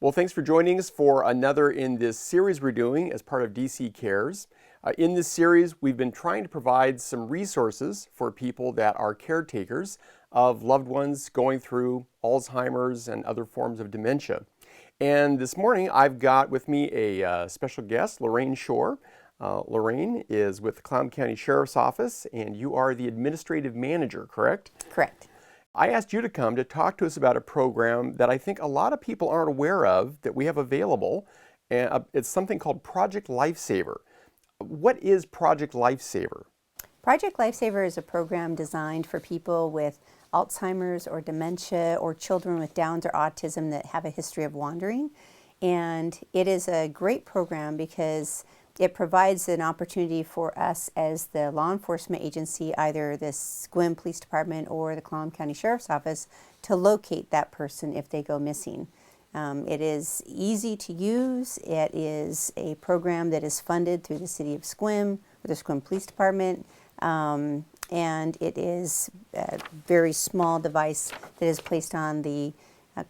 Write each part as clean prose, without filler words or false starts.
Well, thanks for joining us for another in this series we're doing as part of DCCares. In this series, we've been trying to provide some resources for people that are caretakers of loved ones going through Alzheimer's and other forms of dementia. And this morning, I've got with me a special guest, Lorraine Shore. Lorraine is with the Clallam County Sheriff's Office, and you are the administrative manager, correct? Correct. I asked you to come to talk to us about a program that I think a lot of people aren't aware of that we have available. And it's something called Project Lifesaver. What is Project Lifesaver? Project Lifesaver is a program designed for people with Alzheimer's or dementia or children with Downs or autism that have a history of wandering. And it is a great program because it provides an opportunity for us as the law enforcement agency, either the SEQUIM Police Department or the Clallam County Sheriff's Office, to locate that person if they go missing. It is easy to use. It is a program that is funded through the City of SEQUIM or the SEQUIM Police Department, and it is a very small device that is placed on the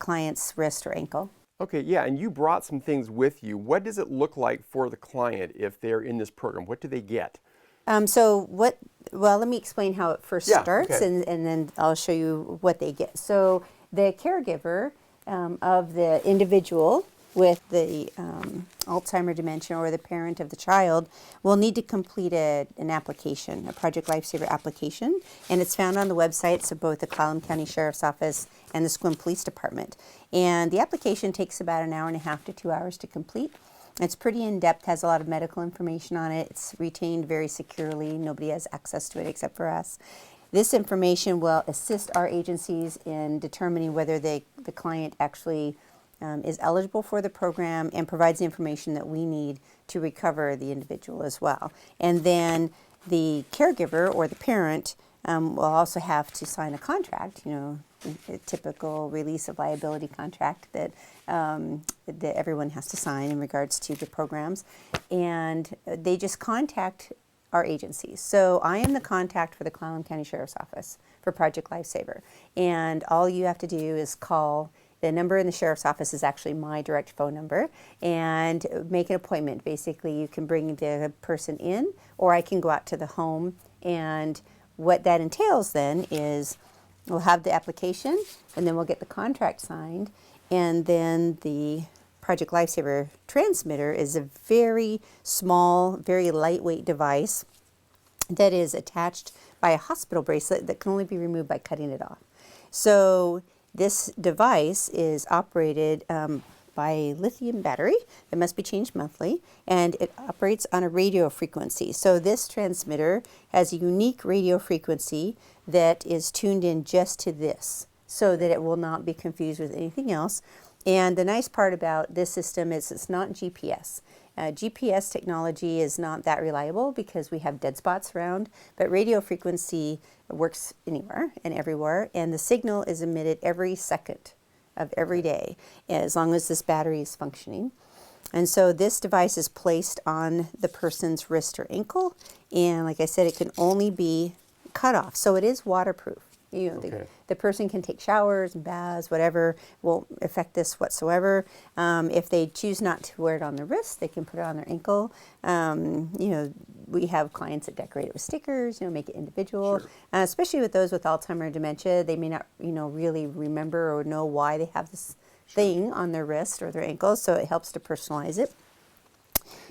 client's wrist or ankle. Okay, yeah, and you brought some things with you. What does it look like for the client if they're in this program? What do they get? Well, let me explain how it first starts, okay. and then I'll show you what they get. So the caregiver of the individual with the Alzheimer dementia or the parent of the child will need to complete an application, a Project Lifesaver application, and it's found on the websites of both the Clallam County Sheriff's Office and the SEQUIM Police Department. And the application takes about an hour and a half to 2 hours to complete. It's pretty in-depth, has a lot of medical information on it. It's retained very securely. Nobody has access to it except for us. This information will assist our agencies in determining whether the client actually is eligible for the program and provides the information that we need to recover the individual as well. And then the caregiver or the parent will also have to sign a contract, a typical release of liability contract that everyone has to sign in regards to the programs. And they just contact our agencies. So I am the contact for the Clallam County Sheriff's Office for Project Lifesaver. And all you have to do is call. The number in the Sheriff's Office is actually my direct phone number, and make an appointment. Basically, you can bring the person in, or I can go out to the home. And what that entails then is we'll have the application, and then we'll get the contract signed, and then the Project Lifesaver transmitter is a very small, very lightweight device that is attached by a hospital bracelet that can only be removed by cutting it off. So this device is operated by a lithium battery that must be changed monthly, and it operates on a radio frequency. So this transmitter has a unique radio frequency that is tuned in just to this, so that it will not be confused with anything else. And the nice part about this system is it's not GPS. GPS technology is not that reliable because we have dead spots around, but radio frequency works anywhere and everywhere, and the signal is emitted every second of every day as long as this battery is functioning. And so this device is placed on the person's wrist or ankle, and like I said, it can only be cut off, so it is waterproof. The person can take showers and baths, whatever, won't affect this whatsoever. If they choose not to wear it on their wrist, they can put it on their ankle. We have clients that decorate it with stickers, make it individual. Sure. Especially with those with Alzheimer's and dementia, they may not, really remember or know why they have this thing on their wrist or their ankle, so it helps to personalize it.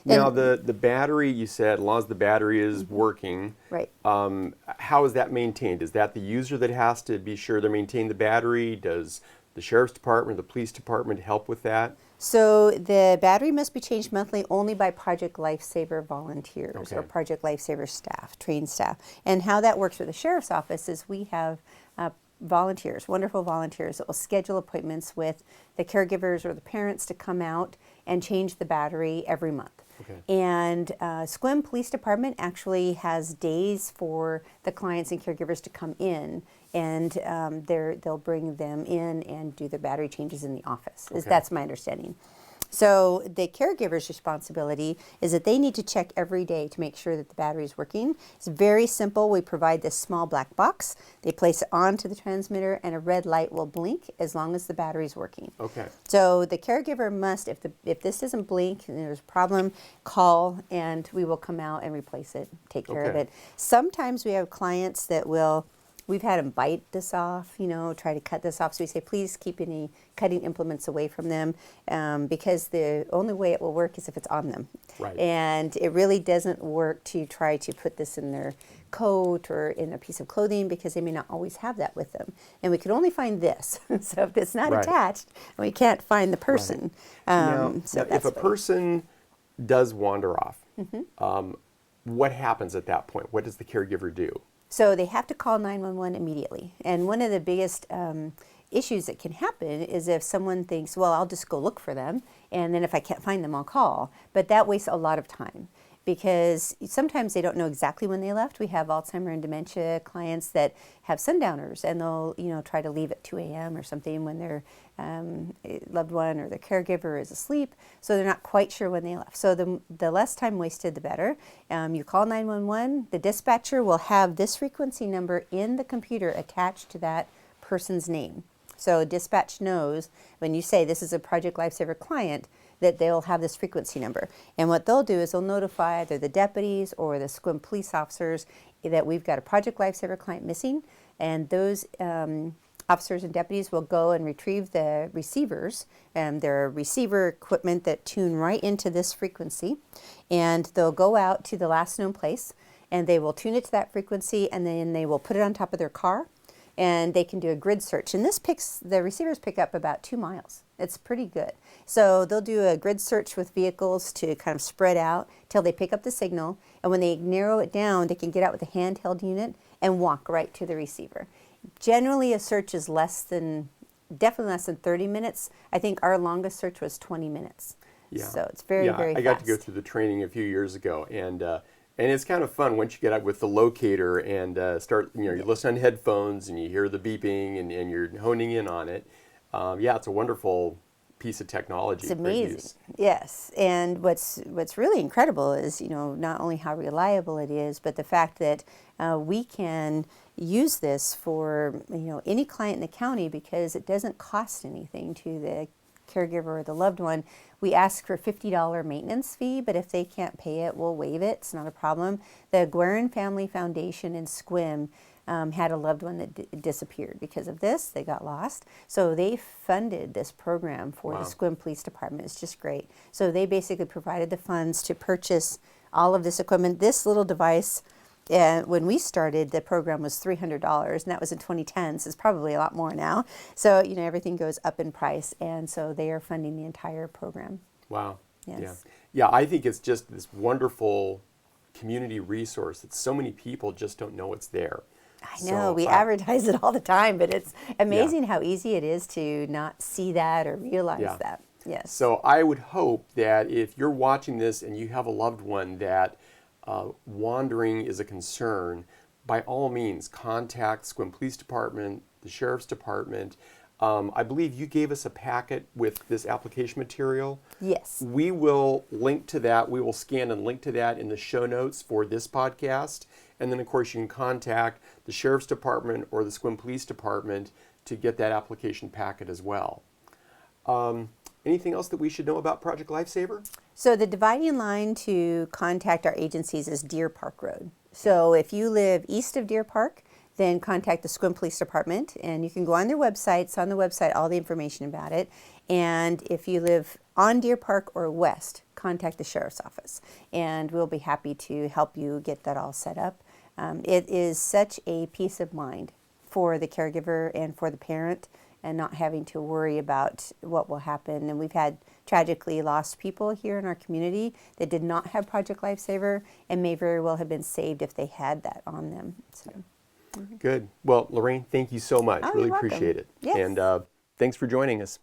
Now, the battery, you said, as long as the battery is working, right? How is that maintained? Is that the user that has to be sure to maintain the battery? Does the Sheriff's Department, the Police Department help with that? So the battery must be changed monthly only by Project Lifesaver volunteers or Project Lifesaver staff, trained staff. And how that works with the Sheriff's Office is we have volunteers, wonderful volunteers that will schedule appointments with the caregivers or the parents to come out and change the battery every month. Okay. And SEQUIM Police Department actually has days for the clients and caregivers to come in, and they'll bring them in and do the battery changes in the office. Okay. That's my understanding. So the caregiver's responsibility is that they need to check every day to make sure that the battery is working. It's very simple. We provide this small black box. They place it onto the transmitter, and a red light will blink as long as the battery is working. Okay. So the caregiver must, if this doesn't blink and there's a problem, call and we will come out and replace it, take care of Okay. it. Sometimes we have clients that we've had them bite this off, try to cut this off. So we say, please keep any cutting implements away from them, because the only way it will work is if it's on them. Right. And it really doesn't work to try to put this in their coat or in a piece of clothing, because they may not always have that with them. And we could only find this. So if it's not Right. attached, we can't find the person. Now, So if that's a why. person does wander off, what happens at that point? What does the caregiver do? So they have to call 911 immediately. And one of the biggest issues that can happen is if someone thinks, well, I'll just go look for them, and then if I can't find them, I'll call. But that wastes a lot of time, because sometimes they don't know exactly when they left. We have Alzheimer and dementia clients that have sundowners, and they'll try to leave at 2 a.m. or something when their loved one or their caregiver is asleep, so they're not quite sure when they left. So the less time wasted, the better. You call 911, the dispatcher will have this frequency number in the computer attached to that person's name. So dispatch knows when you say this is a Project Lifesaver client, that they'll have this frequency number. And what they'll do is they'll notify either the deputies or the SEQUIM police officers that we've got a Project Lifesaver client missing, and those officers and deputies will go and retrieve the receivers, and their receiver equipment that tune right into this frequency, and they'll go out to the last known place, and they will tune it to that frequency, and then they will put it on top of their car, and they can do a grid search. And the receivers pick up about 2 miles. It's pretty good. So they'll do a grid search with vehicles to kind of spread out till they pick up the signal. And when they narrow it down, they can get out with a handheld unit and walk right to the receiver. Generally, a search is definitely less than 30 minutes. I think our longest search was 20 minutes. Yeah. So it's very, very I fast. got to go through the training a few years ago, and it's kind of fun once you get out with the locator and start, you listen on headphones and you hear the beeping and you're honing in on it. It's a wonderful piece of technology. It's for amazing. use. Yes, and what's really incredible is not only how reliable it is, but the fact that we can use this for any client in the county, because it doesn't cost anything to the caregiver or the loved one. We ask for $50 maintenance fee, but if they can't pay it, we'll waive it. It's not a problem. The Guerin Family Foundation in SEQUIM had a loved one that disappeared because of this. They got lost. So they funded this program for the SEQUIM Police Department. It's just great. So they basically provided the funds to purchase all of this equipment. This little device, when we started, the program was $300, and that was in 2010, so it's probably a lot more now. So, everything goes up in price, and so they are funding the entire program. Wow. Yes. Yeah, I think it's just this wonderful community resource that so many people just don't know it's there. I know, we advertise it all the time, but it's amazing how easy it is to not see that or realize that. Yes. So I would hope that if you're watching this and you have a loved one that wandering is a concern, by all means, contact SEQUIM Police Department, the Sheriff's Department. I believe you gave us a packet with this application material. Yes. We will link to that. We will scan and link to that in the show notes for this podcast. And then, of course, you can contact the Sheriff's Department or the SEQUIM Police Department to get that application packet as well. Anything else that we should know about Project Lifesaver? So the dividing line to contact our agencies is Deer Park Road. So if you live east of Deer Park, then contact the SEQUIM Police Department, and you can go on their website. It's on the website, all the information about it. And if you live on Deer Park or west, contact the Sheriff's Office, and we'll be happy to help you get that all set up. It is such a peace of mind for the caregiver and for the parent, and not having to worry about what will happen. And we've had tragically lost people here in our community that did not have Project Lifesaver and may very well have been saved if they had that on them. So. Good. Well, Lorraine, thank you so much. Oh, really you're welcome. appreciate it. Yes. And thanks for joining us.